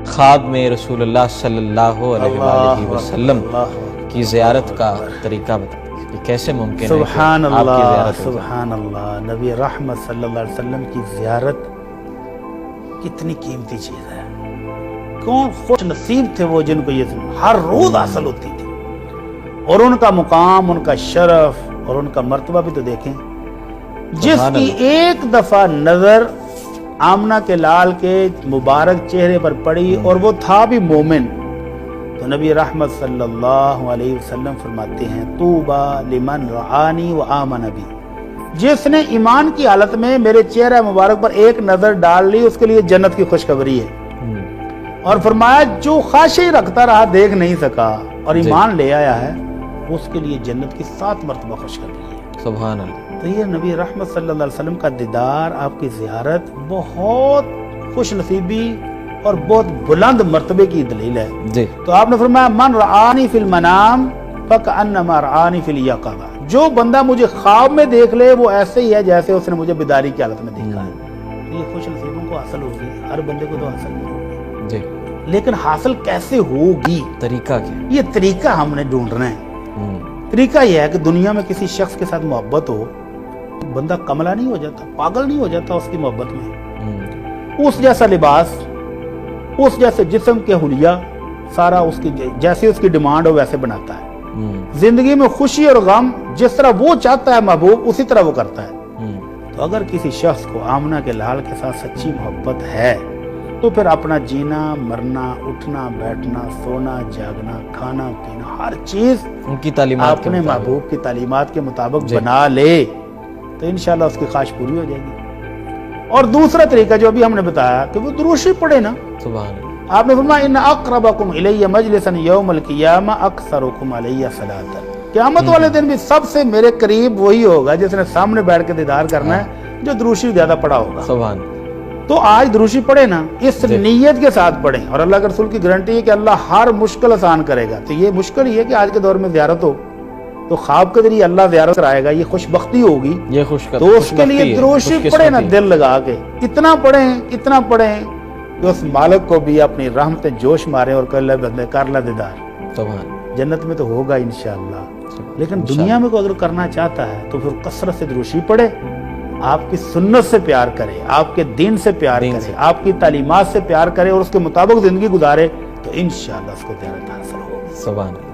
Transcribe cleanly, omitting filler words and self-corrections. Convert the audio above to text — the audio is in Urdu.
خواب میں رسول اللہ صلی اللہ علیہ وآلہ وسلم کی زیارت کا طریقہ بتا دیں، کیسے ممکن ہے سبحان کہ آپ کی اللہ زیارت ہو جائے؟ سبحان اللہ، نبی رحمت صلی اللہ علیہ وسلم کی زیارت کتنی قیمتی چیز ہے۔ کون خوش نصیب تھے وہ جن کو یہ ہر روز حاصل ہوتی تھی، اور ان کا مقام، ان کا شرف اور ان کا مرتبہ بھی تو دیکھیں۔ جس کی ایک دفعہ نظر آمنہ کے لال کے مبارک چہرے پر پڑی اور وہ تھا بھی مومن، تو نبی رحمت صلی اللہ علیہ وسلم فرماتے ہیں طوبیٰ لمن رعانی و آمن بی، جس نے ایمان کی حالت میں میرے چہرہ مبارک پر ایک نظر ڈال لی اس کے لیے جنت کی خوشخبری ہے۔ اور فرمایا جو خواہشیں رکھتا رہا دیکھ نہیں سکا اور ایمان لے آیا ہے اس کے لیے جنت کی 7 مرتبہ خوشخبری ہے۔ سبحان اللہ۔ تو یہ نبی رحمت صلی اللہ علیہ وسلم کا دیدار، آپ کی زیارت بہت خوش نصیبی اور بہت بلند مرتبے کی دلیل ہے جی۔ تو آپ نے فرمایا من رعانی فی المنام فکأنما رعانی فی الیقظہ، جو بندہ مجھے خواب میں دیکھ لے وہ ایسے ہی ہے جیسے اس نے مجھے بیداری کی حالت میں دیکھا ہے۔ تو یہ خوش نصیبوں کو حاصل ہوگی، ہر بندے کو تو حاصل نہیں ہوگی، جی، لیکن حاصل کیسے ہوگی، طریقہ کیا؟ یہ طریقہ ہم نے ڈھونڈنا ہے۔ طریقہ یہ ہے کہ دنیا میں کسی شخص کے ساتھ محبت ہو، بندہ کملہ نہیں ہو جاتا، پاگل نہیں ہو جاتا اس کی محبت میں۔ اس جیسا لباس، اس جیسے جسم کے حلیہ، سارا اس کی جیسے اس کی ڈیمانڈ ہو ویسے بناتا ہے۔ زندگی میں خوشی اور غم جس طرح وہ چاہتا ہے محبوب اسی طرح وہ کرتا ہے۔ تو اگر کسی شخص کو آمنہ کے لال کے ساتھ سچی محبت ہے تو پھر اپنا جینا مرنا، اٹھنا بیٹھنا، سونا جاگنا، کھانا پینا، ہر چیز ان کی تعلیمات اپنے محبوب کی تعلیمات کے مطابق بنا لے تو انشاءاللہ اس کی خواہش پوری ہو جائے گی۔ اور دوسرا طریقہ جو ابھی ہم نے بتایا کہ وہ درود پڑھے نا۔ سبحان اللہ۔ آپ نے فرمایا ان اقربکم الی مجلسا یوم القیامہ اکثرکم علی صلاۃ، قیامت والے دن بھی سب سے میرے قریب وہی ہوگا جس نے سامنے بیٹھ کے دیدار کرنا ہے جو درود زیادہ پڑھا ہوگا۔ سبحان اللہ۔ تو آج دروشی پڑھے نا، اس نیت کے ساتھ پڑھیں، اور اللہ کے رسول کی گارنٹی ہے کہ اللہ ہر مشکل آسان کرے گا۔ تو یہ مشکل ہی ہے کہ آج کے دور میں زیارت ہو تو خواب کے ذریعے اللہ زیارت کرائے گا، یہ خوش بختی ہوگی۔ یہ تو اس کے لیے دروشی پڑھے نا دل لگا کے، اتنا پڑھیں کہ اس مالک کو بھی اپنی رحمت جوش مارے اور کر لے دیدار۔ جنت میں تو ہوگا انشاءاللہ، لیکن دنیا میں کو اگر کرنا چاہتا ہے تو پھر کثرت سے دروشی پڑھے، آپ کی سنت سے پیار کرے، آپ کے دین سے پیار کرے، آپ کی تعلیمات سے پیار کرے اور اس کے مطابق زندگی گزارے تو انشاءاللہ اس کو زیارت حاصل ہوگی۔ سبحان اللہ۔